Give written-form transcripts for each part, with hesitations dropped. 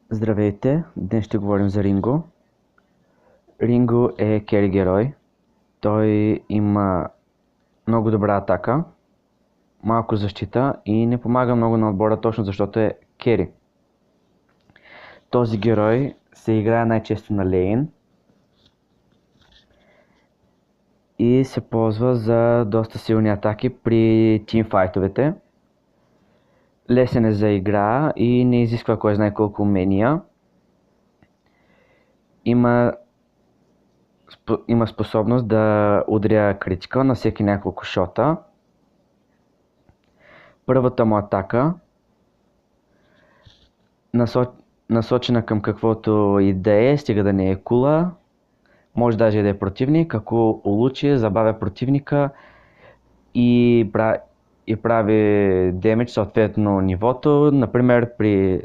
Здравейте, днес ще говорим за Ринго. Ринго е кери герой. Той има много добра атака, малко защита и не помага много на отбора точно защото е кери. Този герой се играе най-често на лейн и се ползва за доста силни атаки при тимфайтовете. Лесен е за игра и не изисква кой знае колко умения. Има способност да удря критика на всеки няколко шота. Първата му атака, насочена към каквото и да е, стига да не е кула, може даже да е противник, ако улучи, забавя противника и прави демидж съответно нивото. Например при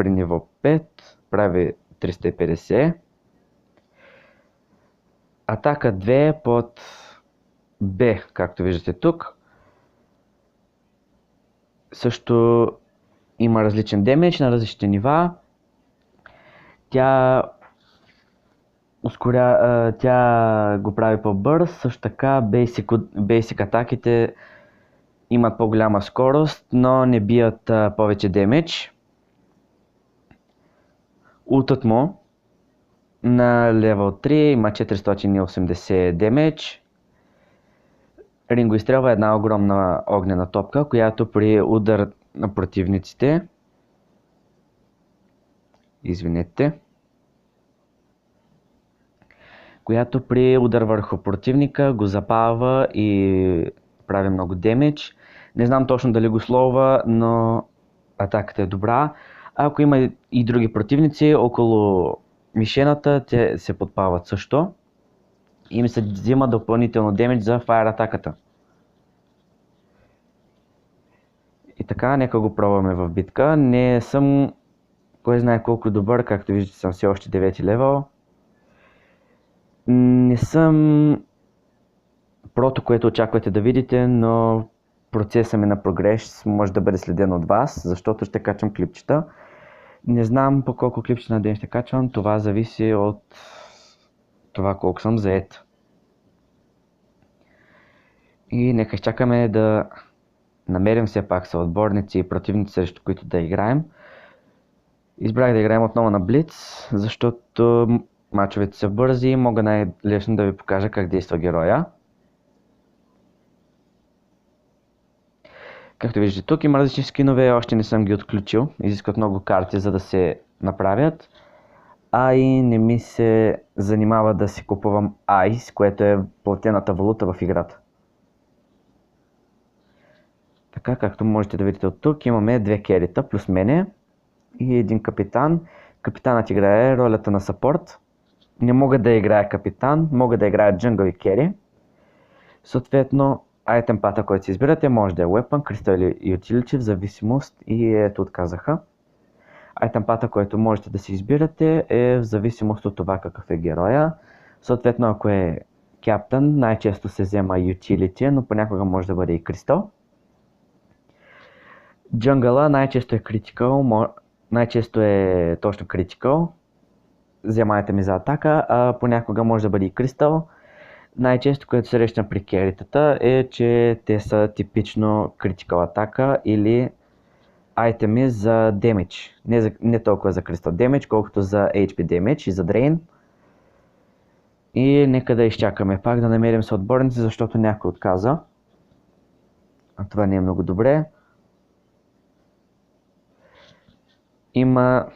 ниво 5 прави 350. Атака 2 под B, както виждате тук. Също има различен демидж на различните нива. Тя го прави по-бърз, също така basic атаките имат по-голяма скорост, но не бият повече демидж. Ултът му на левел 3 има 480 демидж. Ринго изстрелва една огромна огнена топка, която при удар на противниците която при удар върху противника го запалва и прави много демидж. Не знам точно дали го слова, но атаката е добра. Ако има и други противници около мишената, те се подпалват също. И им се взима допълнително демидж за фаер атаката. И така, нека го пробваме в битка. Не съм кой знае колко добър, както виждате съм все още 9 левел. Не съм прото, което очаквате да видите, но процесът ми на прогрес може да бъде следен от вас, защото ще качвам клипчета. Не знам по колко клипчета на ден ще качвам, това зависи от това колко съм заед. И нека изчакаме да намерим все пак съотборници и противници, срещу които да играем. Избрах да играем отново на Блиц, защото мачовете са бързи и мога най-лесно да ви покажа как действа героя. Както виждате тук има различни скинове, още не съм ги отключил, изискват много карти за да се направят. А и не ми се занимава да си купувам Ice, което е платената валута в играта. Така, както можете да видите от тук, имаме две керита плюс мене и един капитан. Капитанът играе ролята на сапорт. Не мога да играя капитан, мога да играя джунгъл и кери. Съответно, айтем пата, който си избирате, може да е Weapon, Crystal и Utility, в зависимост и ето отказаха. Айтем пата, който можете да си избирате е в зависимост от това какъв е героя. Съответно, ако е Captain, най-често се взема Utility, но понякога може да бъде и Crystal. Джунгъла най-често е Critical, най-често е точно Critical. Вземайте ми за атака, а понякога може да бъде и Crystal. Най-често, което срещам при керитата е, че те са типично Critical атака или айтеми за Damage. Не толкова за Crystal Damage, колкото за HP Damage и за Drain. И нека да изчакаме пак да намерим съотборници, защото някой отказа. А това не е много добре. Има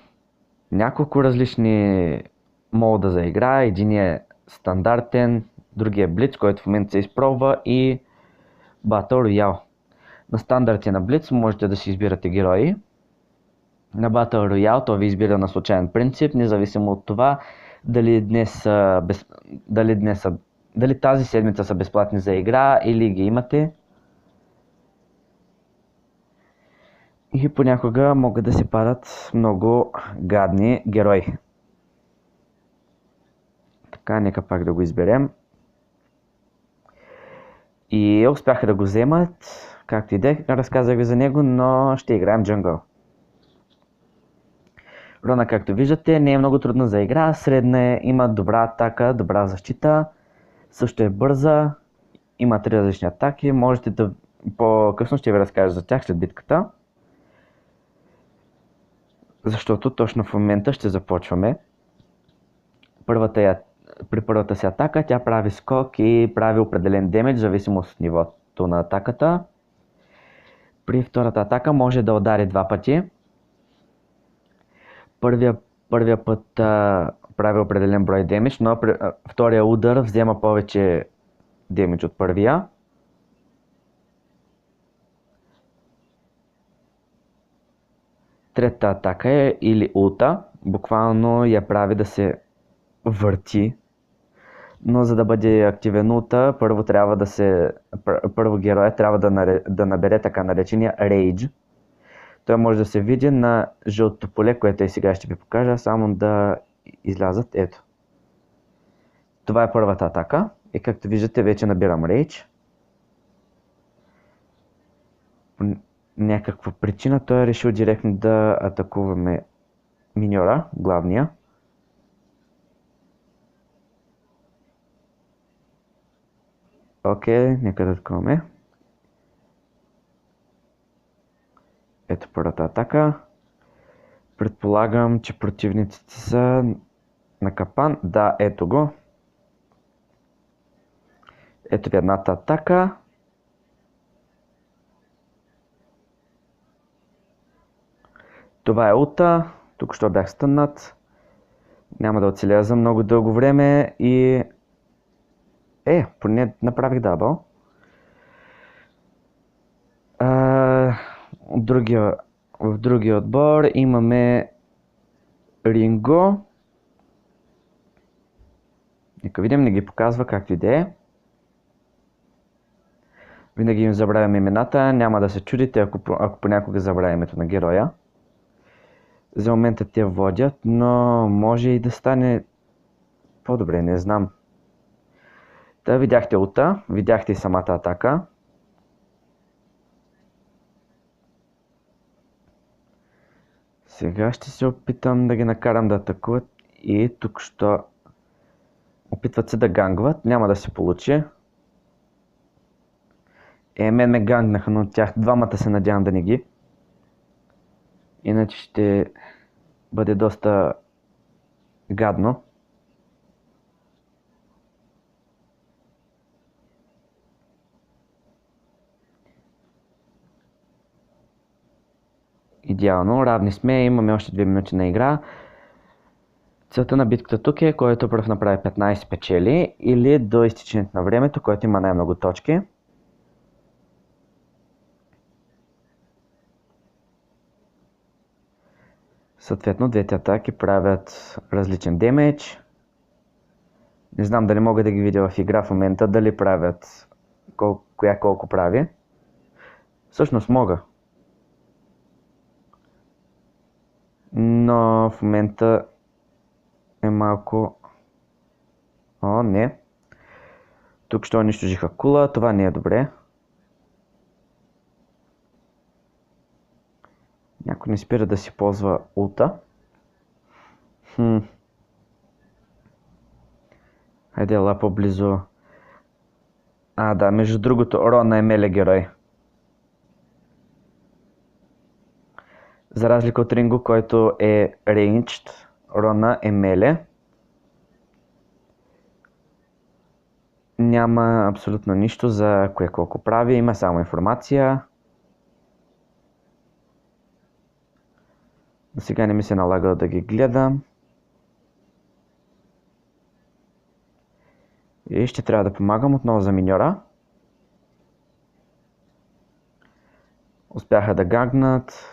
няколко различни мода за игра. Един е стандартен, другия е Blitz, който в момента се изпробва, и Battle Royale. На стандартия на Blitz можете да си избирате герои. На Battle Royale то ви избира на случайен принцип, независимо от това дали тази седмица са безплатни за игра или ги имате. И понякога могат да се падат много гадни герои. Така, нека пак да го изберем. И успяха да го вземат, както и да е, разказах ви за него, но ще играем джунгъл. Рона, както виждате, не е много трудна за игра, средна е, има добра атака, добра защита, също е бърза, има 3 различни атаки, можете да по-късно ще ви разкажа за тях след битката. Защото точно в момента ще започваме. При първата си атака тя прави скок и прави определен демидж, в зависимост от нивото на атаката. При втората атака може да удари 2 пъти. Първия път прави определен брой демидж, но втория удар взема повече демидж от първия. Третата атака е или улта, буквално я прави да се върти. Но за да бъде активен улта, първо героя трябва да набере така наречения Rage. Той може да се види на жълтото поле, което и сега ще ви покажа, само да излязат. Ето. Това е първата атака и както виждате вече набирам Rage. По някаква причина той е решил директно да атакуваме миньора, главния. Окей, нека да атакуваме. Ето първата атака. Предполагам, че противниците са на капан. Да, ето го. Ето ви едната атака. Това е улта. Тук що бях стъннат. Няма да оцеля за много дълго време и... поне направих дабъл. В другия отбор имаме Ринго. Нека видим, не ги показва както и да е. Винаги им забравям имената, няма да се чудите, ако понякога забравя името на героя. За момента те водят, но може и да стане по-добре, не знам. Та видяхте улта, видяхте и самата атака. Сега ще се опитам да ги накарам да атакуват и тук що опитват се да гангват, няма да се получи. Мен ме гангнаха, но от тях двамата се надявам да не ги. Иначе ще бъде доста гадно. Идеално, равни сме, имаме още 2 минути на игра. Целта на битката тук е, който пръв направи 15 печели или до изтичането на времето, който има най-много точки. Съответно, двете атаки правят различен демидж. Не знам дали мога да ги видя в игра в момента, дали правят коя колко прави. Всъщност мога. Но в момента е малко... не. Тук ще унищожиха кула, това не е добре. Някой не спира да си ползва улта. Хайде, ела по-близо. Да, между другото, Рона е меле герой. За разлика от Ринго, който е ranged, Рона е меле. Няма абсолютно нищо за кое колко прави, има само информация. Но сега не ми се налага да ги гледам. И ще трябва да помагам отново за миньора. Успяха да гангнат.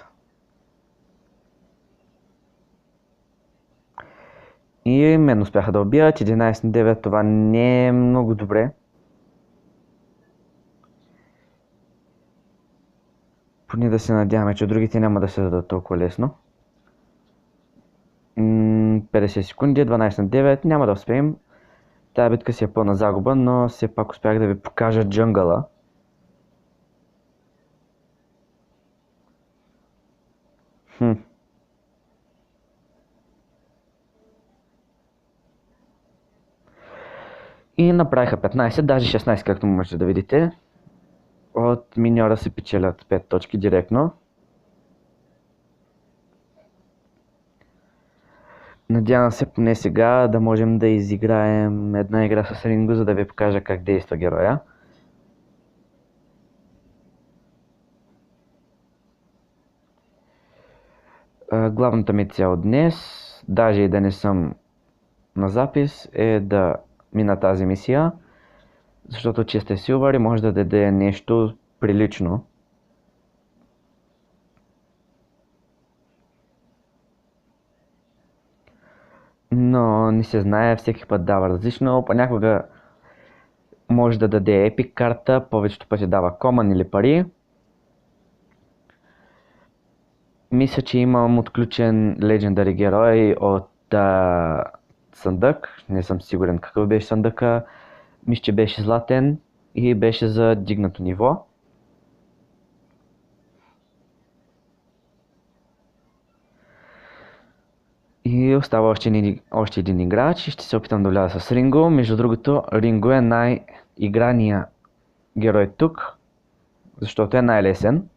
И мен успяха да убият. 11 на 9, това не е много добре. Поне да се надяваме, че другите няма да се дадат толкова лесно. 50 секунди, 12 на 9, няма да успеем. Тая битка си е пълна загуба, но все пак успях да ви покажа джунгъла. И направиха 15, даже 16, както можете да видите. От миньора се печелят 5 точки директно. Надявам се поне сега да можем да изиграем една игра с Ринго, за да ви покажа как действа героя. Главната ми цел днес, даже и да не съм на запис, е да мина тази мисия, защото че сте силвър и може да даде нещо прилично. Но не се знае, всеки път дава различно, понякога може да даде епик карта, повечето пъти дава коман или пари. Мисля, че имам отключен Legendary герой от съндък. Не съм сигурен какъв беше съндъка. Мисля, че беше златен и беше за дигнато ниво. И остава още един играч и ще се опитам да вляза с Ринго. Между другото, Ринго е най-играния герой тук, защото е най-лесен.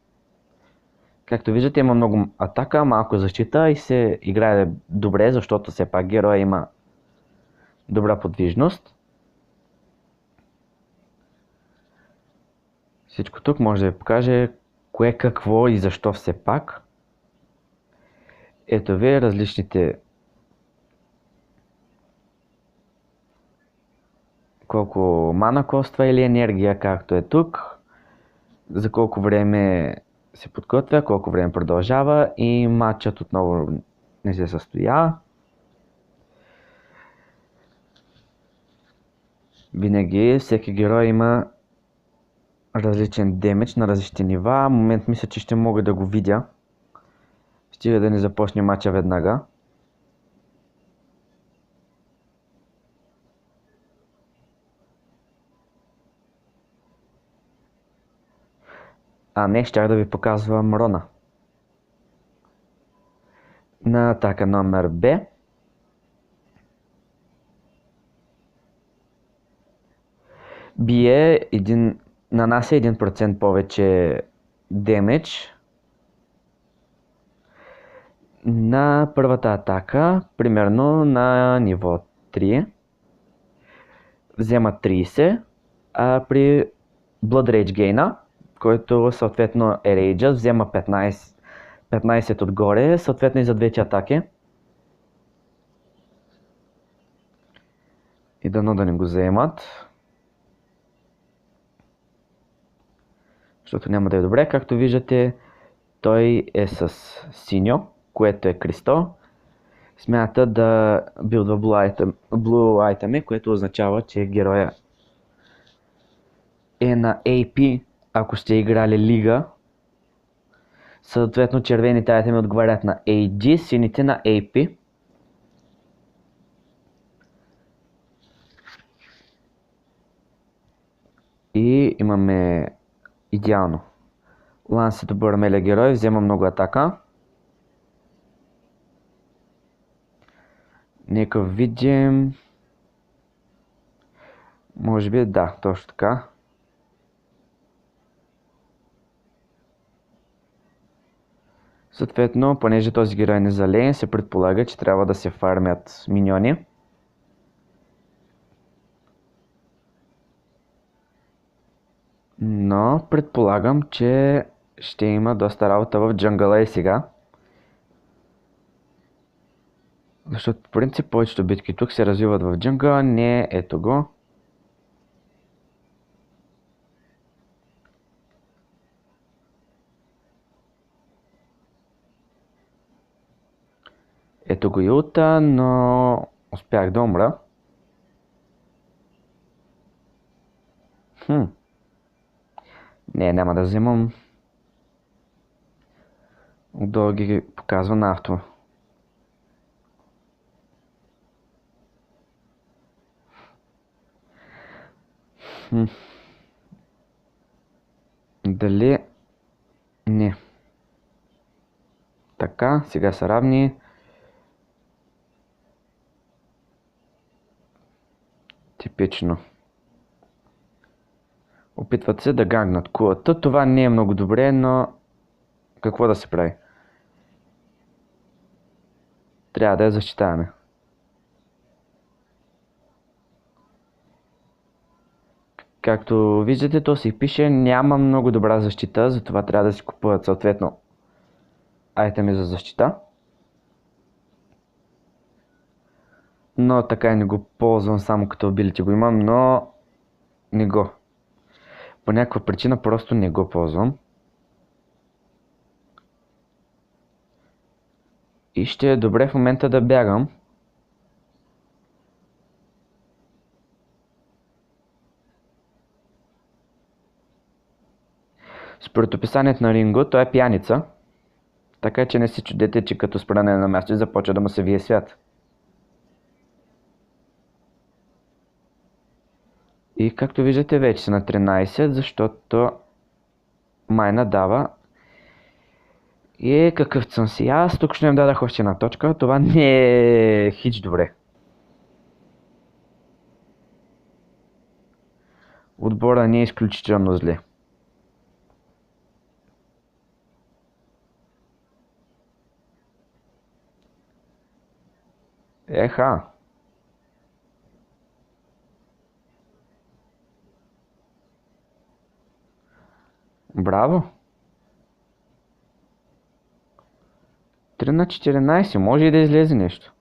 Както виждате, има много атака, малко защита и се играе добре, защото все пак героя има добра подвижност. Всичко тук може да ви покаже кое какво и защо все пак. Ето ви различните колко мана коства или енергия, както е тук, за колко време се подготвя, колко време продължава и матчът отново не се състоя. Винаги всеки герой има различен демидж на различни нива. В момент мисля, че ще мога да го видя. Стига да не започне матча веднага. А не, щях да ви показвам Рона. На атака номер Б. Нанася 1% повече демидж на първата атака, примерно на ниво 3. Взема 30, а при Blood Rage Gain, който съответно е Rage, взема 15 отгоре, съответно и за двете атаки. И дано да не го вземат. Защото няма да е добре. Както виждате, той е с синьо, което е Кристо. Смята да билдва Blue Item, което означава, че героя е на AP, ако сте играли лига. Съответно червените айтеми отговарят на AD, сините на AP. И имаме идеално. Ланс е добър мелия герой, взема много атака. Нека видим. Може би да, точно така. Съответно, понеже този герой не залее, се предполага, че трябва да се фармят миньони. Но предполагам, че ще има доста работа в джангъла и сега. Защото по принцип повечето битки тук се развиват в джангъла, не ето го. Ето го и улта, но успях да умра. Не, няма да вземам. Отдолу ги показва на авто. Дали... Не. Така, сега са равни. Типично. Опитват се да гангнат кулата. Това не е много добре, но какво да се прави? Трябва да я защитаваме. Както виждате, то си пише, няма много добра защита, затова трябва да си купуват съответно айтеми за защита. Но така и не го ползвам, само като абилити го имам, но не го. По някаква причина просто не го ползвам. И ще е добре в момента да бягам. Според описанието на Ринго, той е пияница. Така че не се чудете, че като спране на място започва да му се вие свят. И както виждате, вече са на 13, защото майна дава. И какъв съм си аз, тук ще им дадах още една точка. Това не е хич добре. Отбора не е изключително зле. Еха. Браво. 3 на 14, може и да излезе нещо.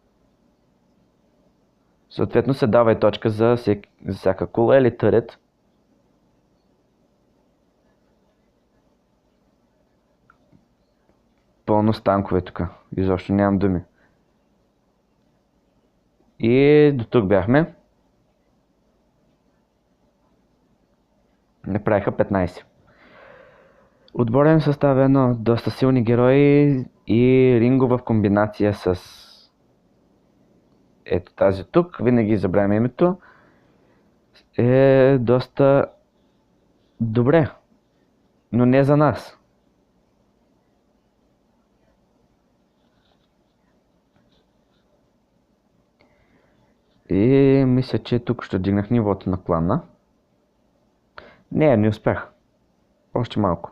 Съответно се дава и точка за всяка кула или турет. Пълно с танкове тук. Изобщо нямам думи. И до тук бяхме. Направиха 15. Отборен състав е едно доста силни герои и Ринго в комбинация с ето тази тук, винаги забравям името, е доста добре, но не за нас. И мисля, че тук ще дигнах нивото на клана. Не успях. Още малко.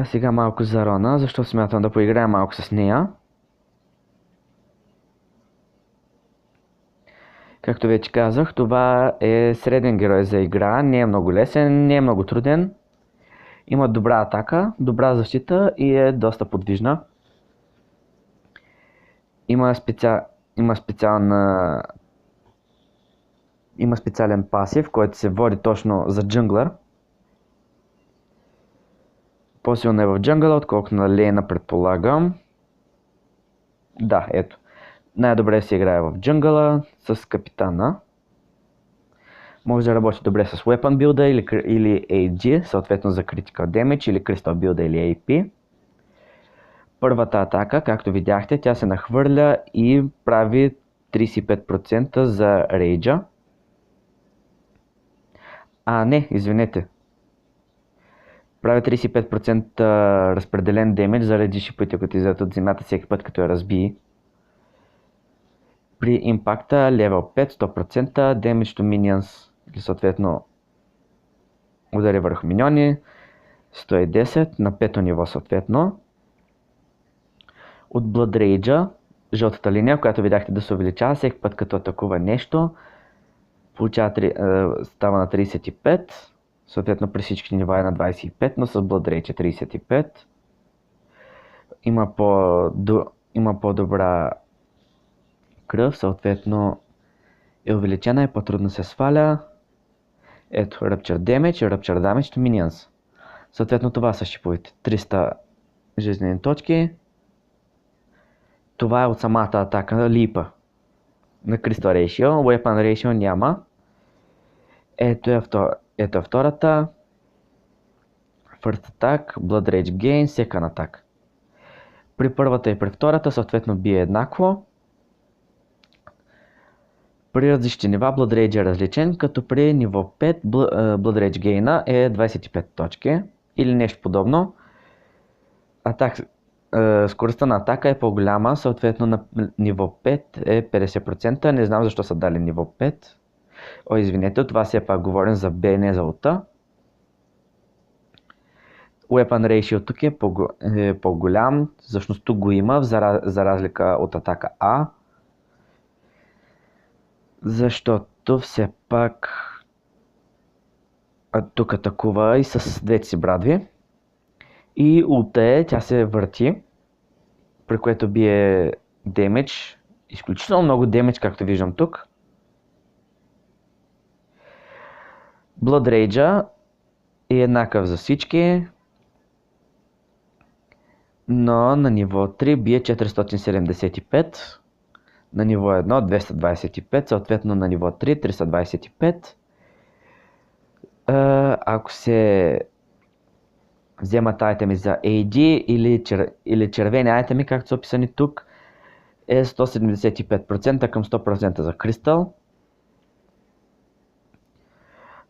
Сега малко за Рона, защото смятам да поиграя малко с нея. Както вече казах, това е среден герой за игра, не е много лесен, не е много труден. Има добра атака, добра защита и е доста подвижна. Има специален пасив, който се води точно за джунглър. По-силно е в джунгъла, отколкото на лейна, предполагам. Да, ето. Най-добре се играе в джунгъла с капитана. Може да работи добре с Weapon билда или AG, съответно за Critical Damage, или Crystal билда или AP. Първата атака, както видяхте, тя се нахвърля и прави 35% за рейджа. Не, извинете. Прави 35% разпределен демидж заради шипите, които излизат от земята всеки път, като я разбие. При импакта level 5 100% damage to minions, или съответно удари върху миньони, 110 на 5 ниво съответно. От Blood Rage, жълтата линия, която видяхте да се увеличава всеки път като атакува нещо, става на 35, съответно при всички нива е на 25, но с Blood Rage е 35. Има по-добра кръв, съответно е увеличена и по-трудно се сваля. Ето, Rupture Damage и Rupture Damage to Minions. Съответно това са шиповете. 300 жизнени точки. Това е от самата атака липа. На Crystal Ratio, Weapon Ratio няма. Ето е втората. First Attack, Blood Rage Gain, Second Attack. При първата и при втората съответно бие еднакво. При различни нива Blood Rage е различен, като при ниво 5 Blood Rage Gain е 25 точки или нещо подобно. скоростта на атака е по-голяма, съответно на ниво 5 е 50%. Не знам защо са дали ниво 5. О, извинете, това все пак говорим за B, не за ОТА. Weapon Ratio тук е по-голям, всъщност тук го има, за разлика от атака А. Защото все пак тук атакува и с двете си брадви. И улта е, тя се върти, при което бие демидж, изключително много демидж, както виждам тук. Blood Rage е еднакъв за всички, но на ниво 3 бие 475, на ниво 1 225, съответно на ниво 3 325. Ако се вземат айтеми за AD или червени айтеми, както са описани тук, е 175% към 100% за Кристал.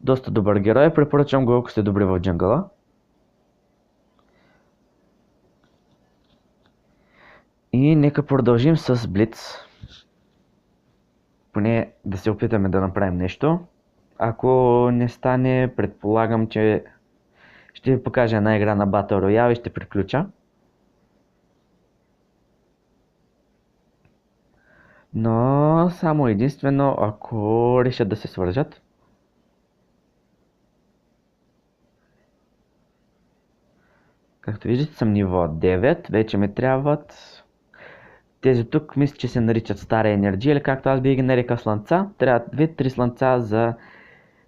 Доста добър герой, препоръчвам го, ако сте добри в джангъла. И нека продължим с Блиц. Поне да се опитаме да направим нещо. Ако не стане, предполагам, че ще ви покажа една игра на Battle Royale и ще приключа. Но само единствено, ако решат да се свържат. Както виждате, съм ниво 9, вече ми трябват. Тези тук мисля, че се наричат стара енергия, или както аз би ги нарекал слънца. Трябват 2-3 слънца за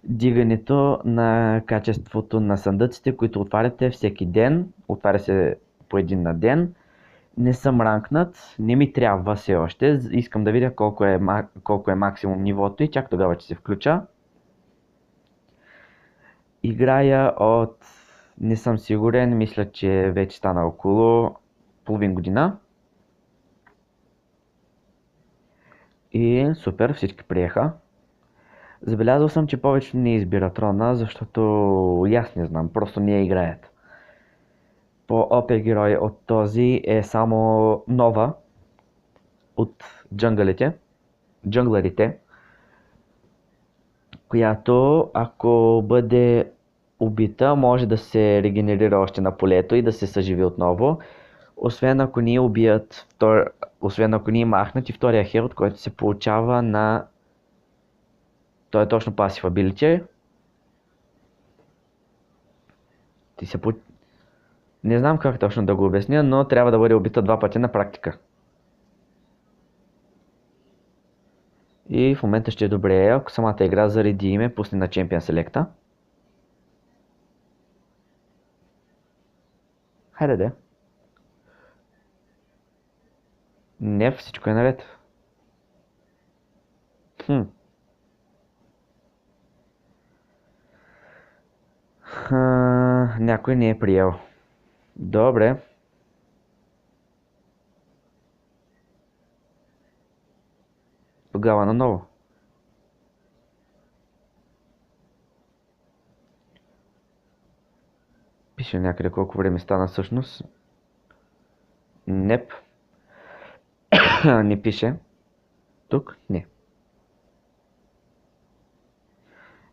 дигането на качеството на съндъците, които отваряте всеки ден. Отваря се по един на ден. Не съм ранкнат, не ми трябва все още. Искам да видя колко е максимум нивото и чак тогава ще се включа. Играя от... не съм сигурен, мисля, че вече стана около половин година. И супер, всички приеха. Забелязал съм, че повечето не избират Рона, защото аз не знам, просто не я играят. По-ОП герой от този е само Нова от джанглерите, която ако бъде убита, може да се регенерира още на полето и да се съживи отново. Освен ако ни махнат и втория херод, който се получава на... Той е точно пасив ability. Не знам как точно да го обясня, но трябва да бъде убита 2 пъти на практика. И в момента ще е добре, ако самата игра зареди и ме пусне на Champion Select. Хайде де. Не, всичко е наред. Някой не е приел. Добре. Тогава наново. Пише някъде колко време стана всъщност. Неп. Не пише. Тук? Не.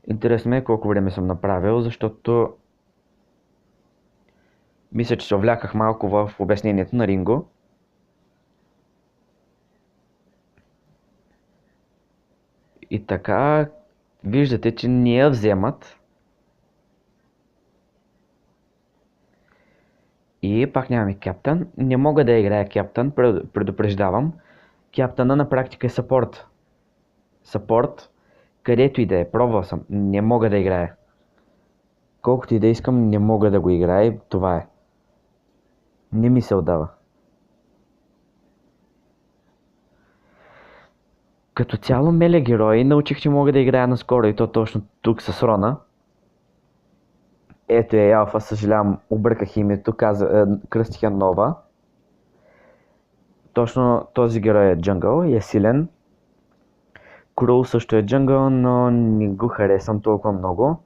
Интересно е колко време съм направил, защото мисля, че се увляках малко в обяснението на Ринго. И така, виждате, че не я вземат. И пак нямаме Кептън. Не мога да играя Кептън, предупреждавам. Кептъна на практика е саппорт. Саппорт, където и да е, пробвал съм, не мога да играя. Колкото и да искам, не мога да го играя, това е. Не ми се отдава. Като цяло меле герои научих, че мога да играя наскоро и то точно тук с Рона. Ето е Алфа, съжалявам, обърках името, кръстиха Нова. Точно този герой е джангъл и е силен. Крул също е джангъл, но не го харесвам толкова много.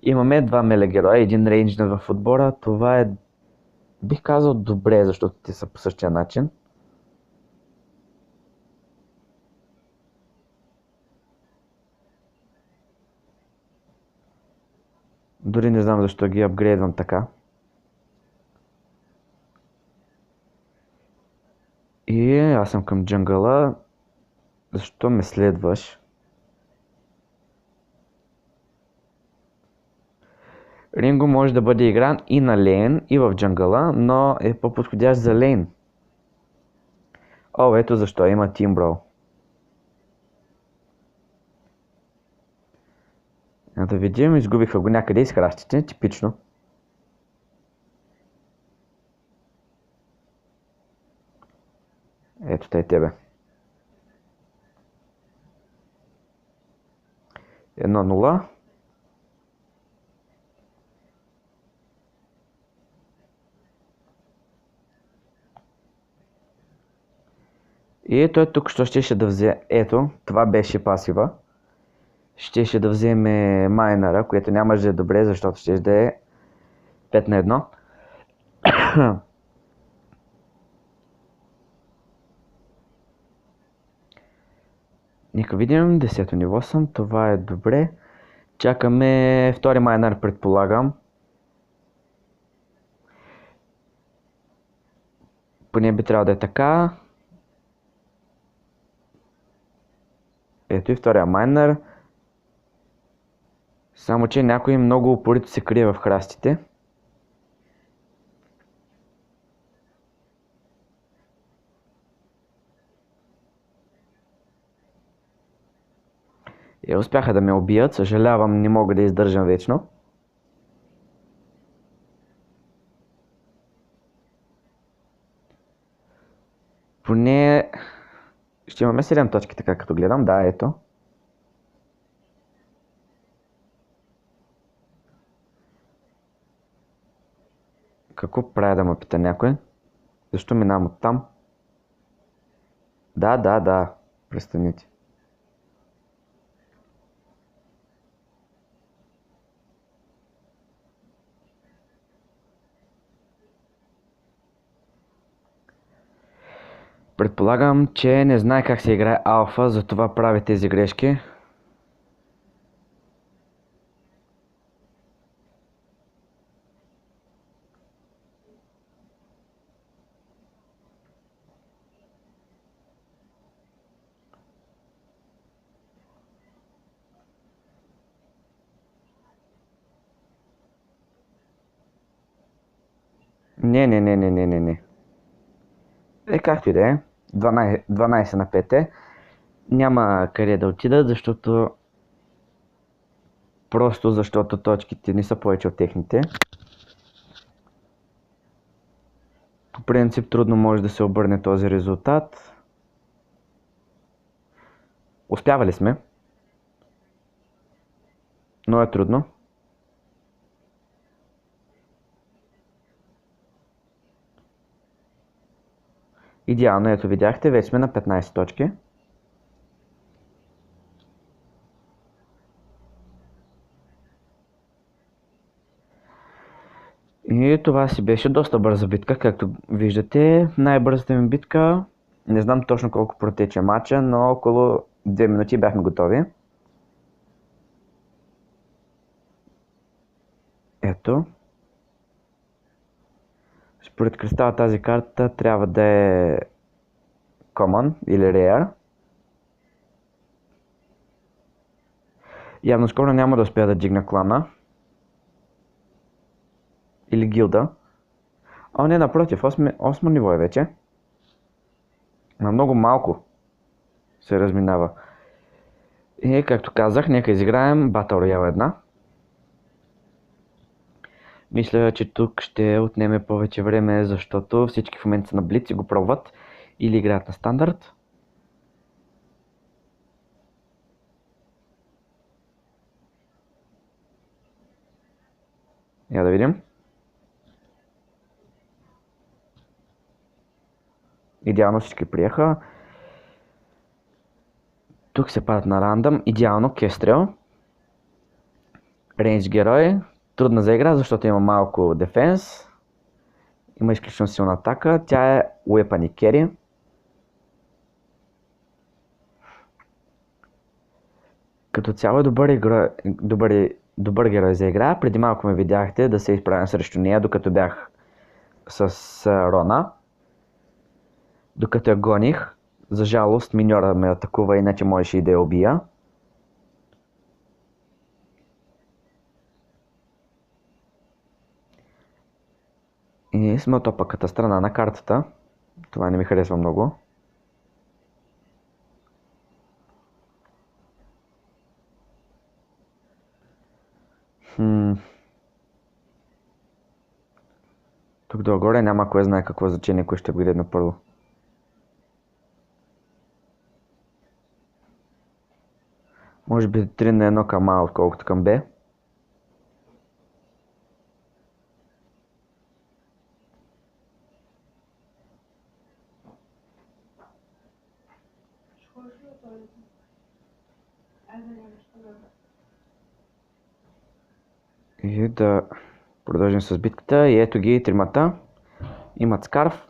Имаме 2 меле героя, един рейнджнер в отбора, това е Бих казал добре, защото те са по същия начин. Дори не знам защо ги апгрейдвам така. И аз съм към джангъла. Защо ме следваш? Ринго може да бъде игран и на лейн, и в джангъла, но е по-подходящ за лейн. О, ето защо има Team Brawl. Да видим, изгубиха го някъде из храстите, типично. Ето те тебе. 1-0. И той тук що щеше да взе... Ето, това беше пасива. Щеше да вземе майнера, което нямаше да е добре, защото ще да е 5-1. Нека видим, 10-то ниво съм, това е добре. Чакаме втори майнер, предполагам. Поне би трябвало да е така. Ето и втория майнер. Само че някой много упорито се крие в храстите. Успяха да ме убият, съжалявам, не мога да издържам вечно. Поне ще имаме 7 точки, така като гледам, да, ето. Какво правя да ме пита някой? Защо минавам от там? Да, престанете. Предполагам, че не знае как се играе алфа, затова прави тези грешки. Не. Както и да е. 12 на 5. Няма къде да отидат, защото точките не са повече от техните. По принцип трудно може да се обърне този резултат. Успявали сме. Но е трудно. Идеално, ето видяхте, вече сме на 15 точки. И това си беше доста бърза битка, както виждате. Най-бързата ми битка, не знам точно колко протече матча, но около 2 минути бяхме готови. Ето. Според кристала тази карта трябва да е Common или Rare. Явно скоро няма да успея да дигна клана. Или гилда. О, не, напротив, 8 ниво е вече. На много малко се разминава. И както казах, нека изиграем Battle Royale една. Мисля, че тук ще отнеме повече време, защото всички в момента са на Блиц и го пробват или играят на стандарт. Я да видим. Идеално всички приеха. Тук се падат на рандъм. Идеално Кестрел. Рейндж герой. Трудна за игра, защото има малко дефенс. Има изключително силна атака. Тя е Weapon и Carry. Като цяло е добър герой за игра. Преди малко ме видяхте да се изправям срещу нея, докато бях с Рона. Докато я гоних. За жалост миньора ме атакува, иначе можеше и да я убия. И сме от опаката страна на картата. Това не ми харесва много. Тук долу-горе няма кой знае какво значение, кой ще бъде на първо. Може би 3 на 1 към А, отколкото към Б. И да продължим с битката. И ето ги тримата. Имат скарф.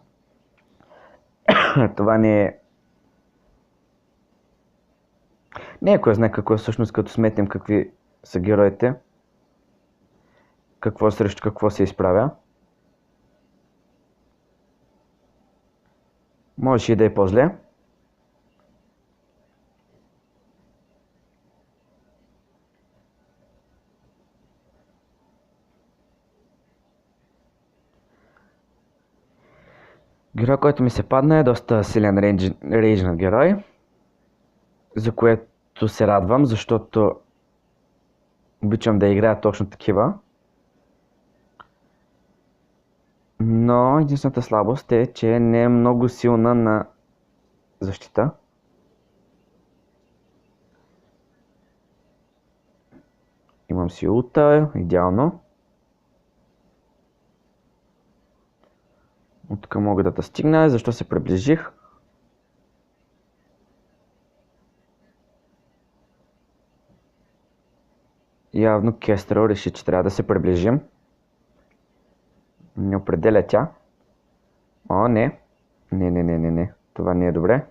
Това не е... Не е кой знае какво всъщност, като сметнем какви са героите. Какво срещу какво се изправя. Може и да е по-зле. Герой, който ми се падна, е доста силен рейджнат герой, за което се радвам, защото обичам да играя точно такива. Но единствената слабост е, че не е много силна на защита. Имам си улта, идеално. От тук мога да те стигна, защо се приближих. Явно Кестрел реши, че трябва да се приближим. Не определя тя. О, не. Не. Това не е добре.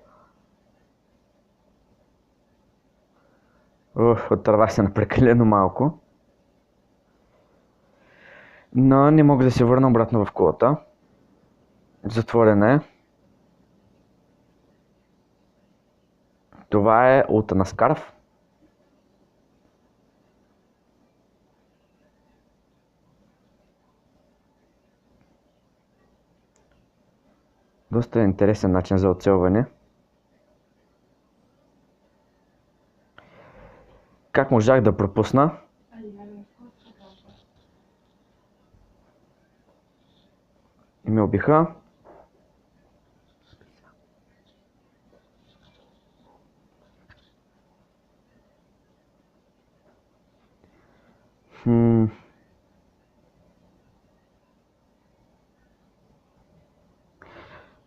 Отървах се на прекалено малко. Но не мога да се върна обратно в колата. Затворена е. Това е улта на Скарф. Доста интересен начин за оцелване. Как можах да пропусна? И ме убиха.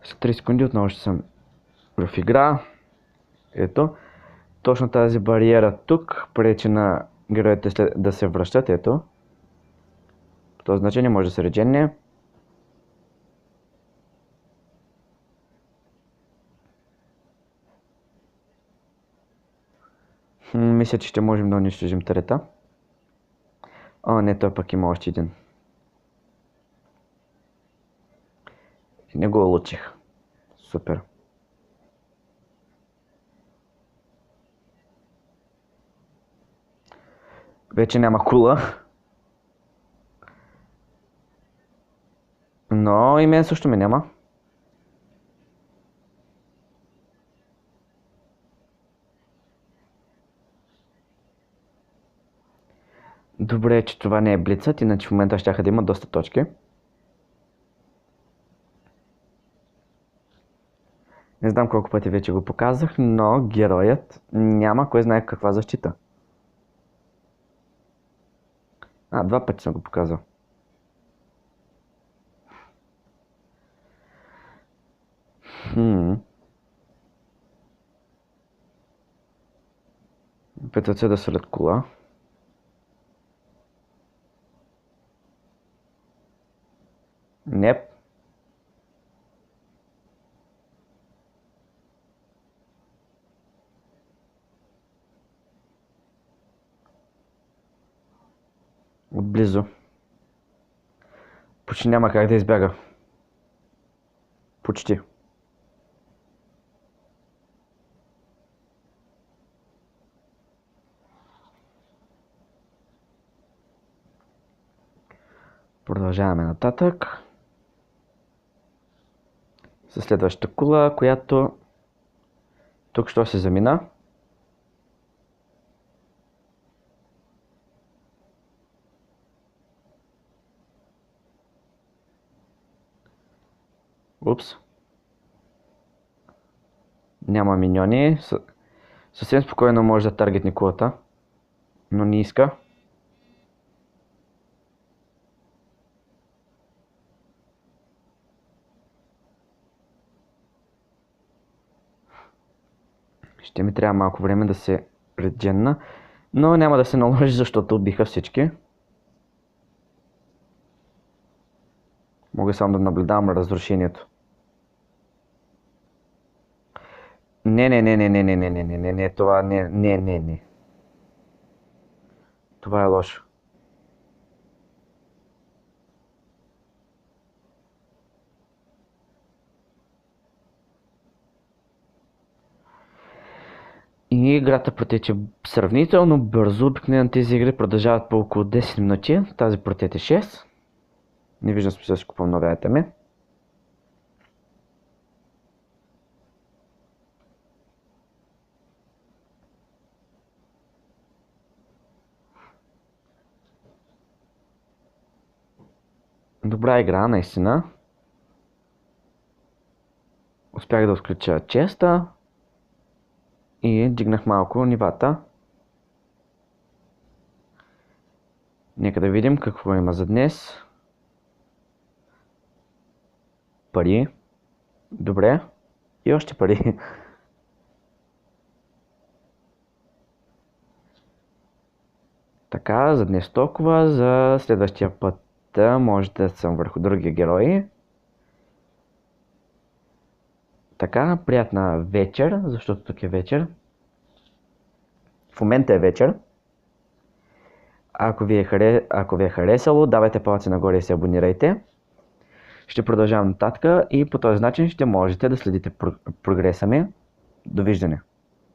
След 3 секунди отново ще съм в игра. Ето. Точно тази бариера тук пречи на героите да се връщат. Ето. По този начин не може да се редженне. Мисля, че ще можем да унищожим тарета. О, не, той пък има още един. И не го улучих. Супер. Вече няма кула. Но и мен също ме няма. Добре, че това не е блицът, иначе в момента щяха да има доста точки. Не знам колко пъти вече го показах, но героят няма кой знае каква защита. 2 пъти съм го показал. Опитват се да свалят кола. Неп. близо. Почти няма как да избяга. Почти. Продължаваме нататък. Със следващата кула, която тук що се замина. Упс. Няма миньони. Съвсем спокойно може да таргетни кулата. Но не иска. Ще ми трябва малко време да се редженна. Но няма да се наложи, защото убиха всички. Мога само да наблюдавам разрушението. Не, това не. Това е лошо. И играта протече сравнително бързо. Обикновено тези игри продължават по около 10 минути. Тази протече 6. Не виждам смисъл да си купам нови айтеми. Добра игра, наистина. Успях да отключа честа и дигнах малко нивата. Нека да видим какво има за днес. Пари. Добре. И още пари. Така, за днес толкова. За следващия път може да съм върху други герои. Така, приятна вечер, защото тук е вечер. В момента е вечер. Ако ви е харесало, давайте палци нагоре и се абонирайте. Ще продължавам нататък и по този начин ще можете да следите прогреса ми. Довиждане!